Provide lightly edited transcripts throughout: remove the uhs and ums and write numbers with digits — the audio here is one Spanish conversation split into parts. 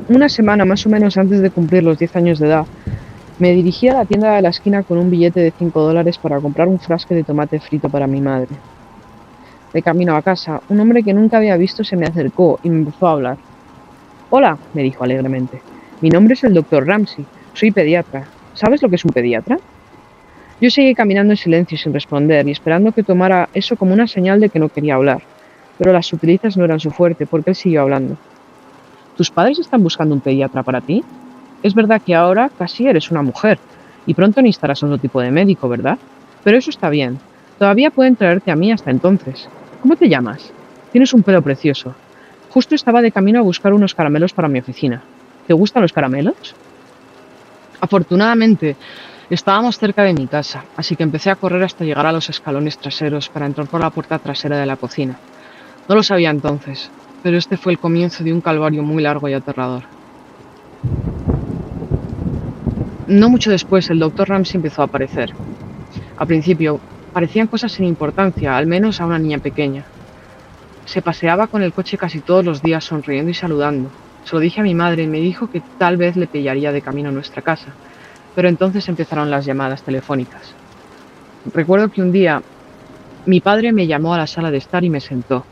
Una semana más o menos antes de cumplir los 10 años de edad, me dirigí a la tienda de la esquina con un billete de $5 para comprar un frasco de tomate frito para mi madre. De camino a casa, un hombre que nunca había visto se me acercó y me empezó a hablar. Hola, me dijo alegremente. Mi nombre es el doctor Ramsey. Soy pediatra. ¿Sabes lo que es un pediatra? Yo seguí caminando en silencio sin responder y esperando que tomara eso como una señal de que no quería hablar. Pero las sutilezas no eran su fuerte porque él siguió hablando. ¿Tus padres están buscando un pediatra para ti? Es verdad que ahora casi eres una mujer y pronto necesitarás otro tipo de médico, ¿verdad? Pero eso está bien. Todavía pueden traerte a mí hasta entonces. ¿Cómo te llamas? Tienes un pelo precioso. Justo estaba de camino a buscar unos caramelos para mi oficina. ¿Te gustan los caramelos? Afortunadamente, estábamos cerca de mi casa, así que empecé a correr hasta llegar a los escalones traseros para entrar por la puerta trasera de la cocina. No lo sabía entonces, pero este fue el comienzo de un calvario muy largo y aterrador. No mucho después, el doctor Ramsey empezó a aparecer. Al principio, parecían cosas sin importancia, al menos a una niña pequeña. Se paseaba con el coche casi todos los días sonriendo y saludando. Se lo dije a mi madre y me dijo que tal vez le pillaría de camino a nuestra casa, pero entonces empezaron las llamadas telefónicas. Recuerdo que un día mi padre me llamó a la sala de estar y me sentó.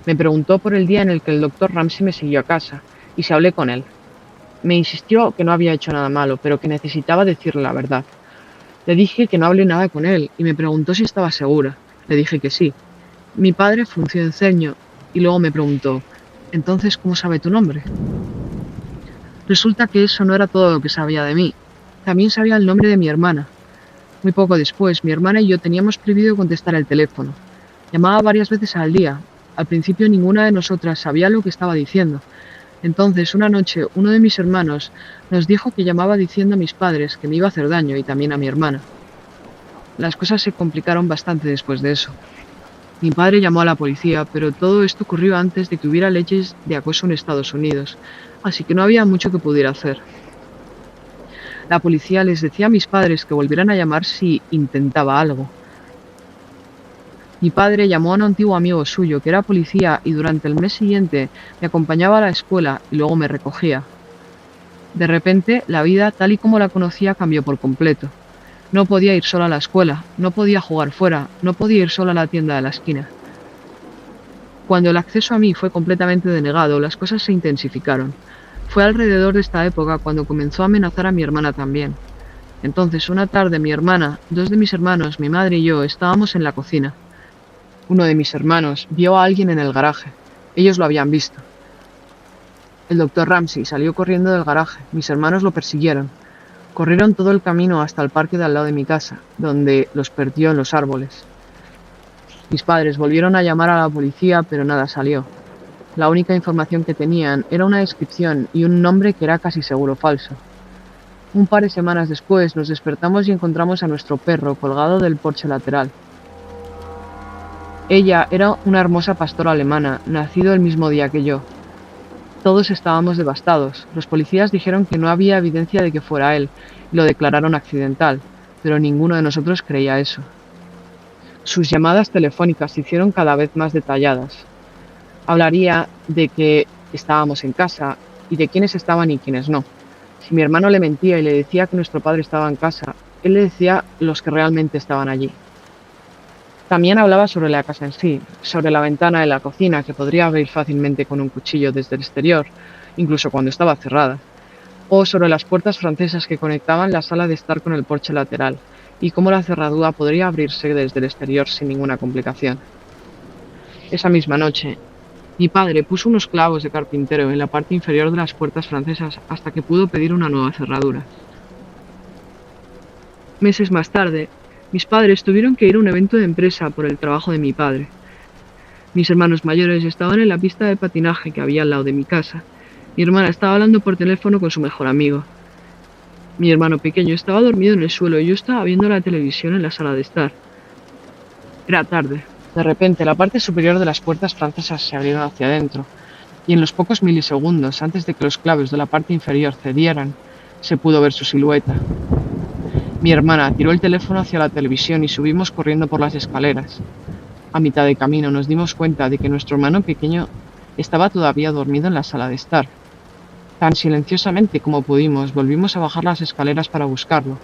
Me preguntó por el día en el que el doctor Ramsey me siguió a casa, y se hablé con él. Me insistió que no había hecho nada malo, pero que necesitaba decirle la verdad. Le dije que no hablé nada con él, y me preguntó si estaba segura. Le dije que sí. Mi padre frunció el ceño, y luego me preguntó, «¿Entonces cómo sabe tu nombre?» Resulta que eso no era todo lo que sabía de mí. También sabía el nombre de mi hermana. Muy poco después, mi hermana y yo teníamos prohibido contestar el teléfono. Llamaba varias veces al día. Al principio ninguna de nosotras sabía lo que estaba diciendo. Entonces, una noche, uno de mis hermanos nos dijo que llamaba diciendo a mis padres que me iba a hacer daño y también a mi hermana. Las cosas se complicaron bastante después de eso. Mi padre llamó a la policía, pero todo esto ocurrió antes de que hubiera leyes de acoso en Estados Unidos, así que no había mucho que pudiera hacer. La policía les decía a mis padres que volvieran a llamar si intentaba algo. Mi padre llamó a un antiguo amigo suyo que era policía y durante el mes siguiente me acompañaba a la escuela y luego me recogía. De repente, la vida tal y como la conocía cambió por completo. No podía ir sola a la escuela, no podía jugar fuera, no podía ir sola a la tienda de la esquina. Cuando el acceso a mí fue completamente denegado, las cosas se intensificaron. Fue alrededor de esta época cuando comenzó a amenazar a mi hermana también. Entonces, una tarde, mi hermana, dos de mis hermanos, mi madre y yo estábamos en la cocina. Uno de mis hermanos vio a alguien en el garaje. Ellos lo habían visto. El doctor Ramsey salió corriendo del garaje. Mis hermanos lo persiguieron. Corrieron todo el camino hasta el parque de al lado de mi casa, donde los perdió en los árboles. Mis padres volvieron a llamar a la policía, pero nada salió. La única información que tenían era una descripción y un nombre que era casi seguro falso. Un par de semanas después nos despertamos y encontramos a nuestro perro colgado del porche lateral. Ella era una hermosa pastora alemana, nacido el mismo día que yo. Todos estábamos devastados. Los policías dijeron que no había evidencia de que fuera él, y lo declararon accidental, pero ninguno de nosotros creía eso. Sus llamadas telefónicas se hicieron cada vez más detalladas. Hablaría de que estábamos en casa, y de quiénes estaban y quiénes no. Si mi hermano le mentía y le decía que nuestro padre estaba en casa, él le decía los que realmente estaban allí. También hablaba sobre la casa en sí, sobre la ventana de la cocina que podría abrir fácilmente con un cuchillo desde el exterior, incluso cuando estaba cerrada, o sobre las puertas francesas que conectaban la sala de estar con el porche lateral, y cómo la cerradura podría abrirse desde el exterior sin ninguna complicación. Esa misma noche, mi padre puso unos clavos de carpintero en la parte inferior de las puertas francesas hasta que pudo pedir una nueva cerradura. Meses más tarde, mis padres tuvieron que ir a un evento de empresa por el trabajo de mi padre. Mis hermanos mayores estaban en la pista de patinaje que había al lado de mi casa. Mi hermana estaba hablando por teléfono con su mejor amigo. Mi hermano pequeño estaba dormido en el suelo y yo estaba viendo la televisión en la sala de estar. Era tarde. De repente, la parte superior de las puertas francesas se abrieron hacia adentro, y en los pocos milisegundos antes de que los clavos de la parte inferior cedieran, se pudo ver su silueta. Mi hermana tiró el teléfono hacia la televisión y subimos corriendo por las escaleras. A mitad de camino nos dimos cuenta de que nuestro hermano pequeño estaba todavía dormido en la sala de estar. Tan silenciosamente como pudimos, volvimos a bajar las escaleras para buscarlo.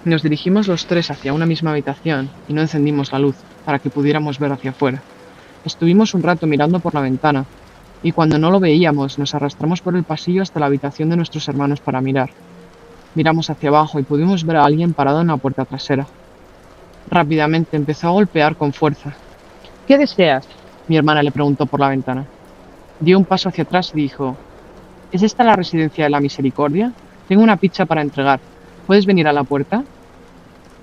Nos dirigimos los tres hacia una misma habitación y no encendimos la luz para que pudiéramos ver hacia afuera. Estuvimos un rato mirando por la ventana y cuando no lo veíamos nos arrastramos por el pasillo hasta la habitación de nuestros hermanos para mirar. Miramos hacia abajo y pudimos ver a alguien parado en la puerta trasera. Rápidamente empezó a golpear con fuerza. ¿Qué deseas?, mi hermana le preguntó por la ventana. Dio un paso hacia atrás y dijo: ¿Es esta la residencia de la misericordia? Tengo una pizza para entregar. ¿Puedes venir a la puerta?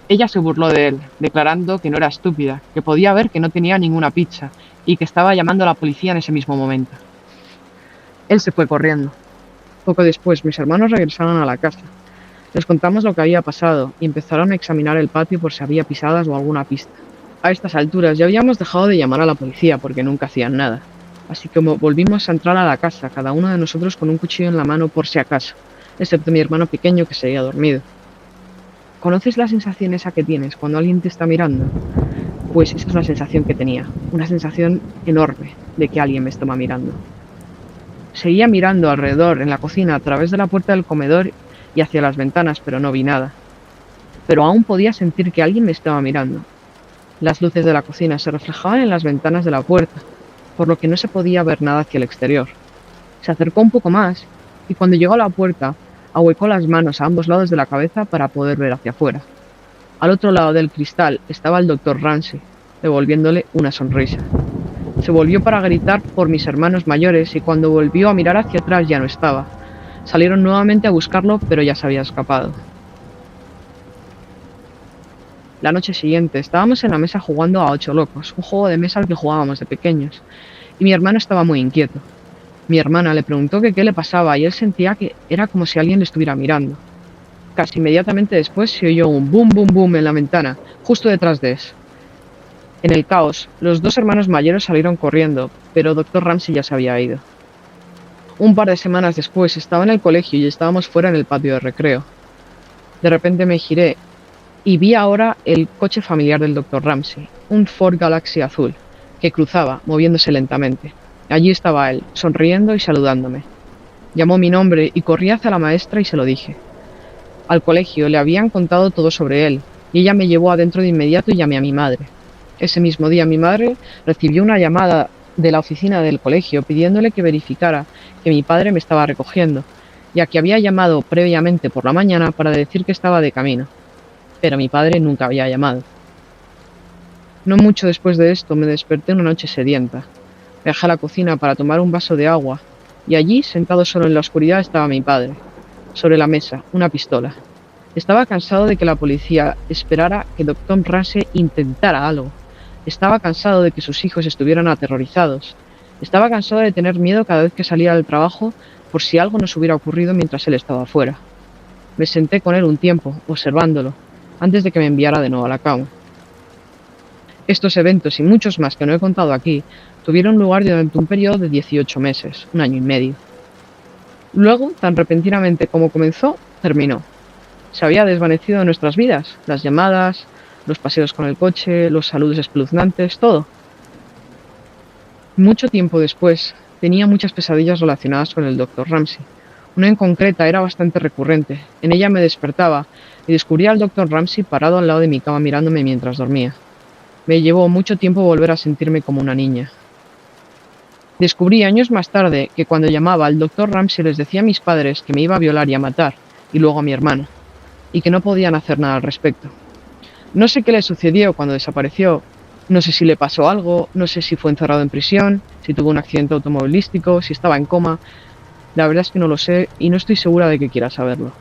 Ella se burló de él, declarando que no era estúpida, que podía ver que no tenía ninguna pizza y que estaba llamando a la policía en ese mismo momento. Él se fue corriendo. Poco después, mis hermanos regresaron a la casa. Les contamos lo que había pasado y empezaron a examinar el patio por si había pisadas o alguna pista. A estas alturas ya habíamos dejado de llamar a la policía porque nunca hacían nada. Así que volvimos a entrar a la casa, cada uno de nosotros con un cuchillo en la mano por si acaso, excepto mi hermano pequeño que seguía dormido. ¿Conoces la sensación esa que tienes cuando alguien te está mirando? Pues esa es la sensación que tenía, una sensación enorme de que alguien me estaba mirando. Seguía mirando alrededor, en la cocina, a través de la puerta del comedor y hacia las ventanas, pero no vi nada. Pero aún podía sentir que alguien me estaba mirando. Las luces de la cocina se reflejaban en las ventanas de la puerta, por lo que no se podía ver nada hacia el exterior. Se acercó un poco más y cuando llegó a la puerta, ahuecó las manos a ambos lados de la cabeza para poder ver hacia afuera. Al otro lado del cristal estaba el Dr. Ramsey, devolviéndole una sonrisa. Se volvió para gritar por mis hermanos mayores y cuando volvió a mirar hacia atrás ya no estaba. Salieron nuevamente a buscarlo, pero ya se había escapado. La noche siguiente estábamos en la mesa jugando a 8 locos, un juego de mesa al que jugábamos de pequeños, y mi hermano estaba muy inquieto. Mi hermana le preguntó que qué le pasaba y él sentía que era como si alguien le estuviera mirando. Casi inmediatamente después se oyó un boom boom boom en la ventana, justo detrás de eso. En el caos, los 2 hermanos mayores salieron corriendo, pero Dr. Ramsey ya se había ido. Un par de semanas después estaba en el colegio y estábamos fuera en el patio de recreo. De repente me giré y vi ahora el coche familiar del Dr. Ramsey, un Ford Galaxy azul, que cruzaba, moviéndose lentamente. Allí estaba él, sonriendo y saludándome. Llamó mi nombre y corrí hacia la maestra y se lo dije. Al colegio le habían contado todo sobre él, y ella me llevó adentro de inmediato y llamé a mi madre. Ese mismo día mi madre recibió una llamada de la oficina del colegio pidiéndole que verificara que mi padre me estaba recogiendo, ya que había llamado previamente por la mañana para decir que estaba de camino. Pero mi padre nunca había llamado. No mucho después de esto me desperté una noche sedienta. Viajé a la cocina para tomar un vaso de agua y allí, sentado solo en la oscuridad, estaba mi padre. Sobre la mesa, una pistola. Estaba cansado de que la policía esperara que Dr. Ramsey intentara algo. Estaba cansado de que sus hijos estuvieran aterrorizados. Estaba cansado de tener miedo cada vez que salía del trabajo por si algo nos hubiera ocurrido mientras él estaba fuera. Me senté con él un tiempo, observándolo, antes de que me enviara de nuevo a la cama. Estos eventos y muchos más que no he contado aquí tuvieron lugar durante un periodo de 18 meses, un año y medio. Luego, tan repentinamente como comenzó, terminó. Se había desvanecido de nuestras vidas, las llamadas, los paseos con el coche, los saludos espeluznantes, todo. Mucho tiempo después, tenía muchas pesadillas relacionadas con el Dr. Ramsey. Una en concreta era bastante recurrente. En ella me despertaba y descubría al Dr. Ramsey parado al lado de mi cama mirándome mientras dormía. Me llevó mucho tiempo volver a sentirme como una niña. Descubrí años más tarde que cuando llamaba al Dr. Ramsey les decía a mis padres que me iba a violar y a matar, y luego a mi hermana, y que no podían hacer nada al respecto. No sé qué le sucedió cuando desapareció, no sé si le pasó algo, no sé si fue encerrado en prisión, si tuvo un accidente automovilístico, si estaba en coma. La verdad es que no lo sé y no estoy segura de que quiera saberlo.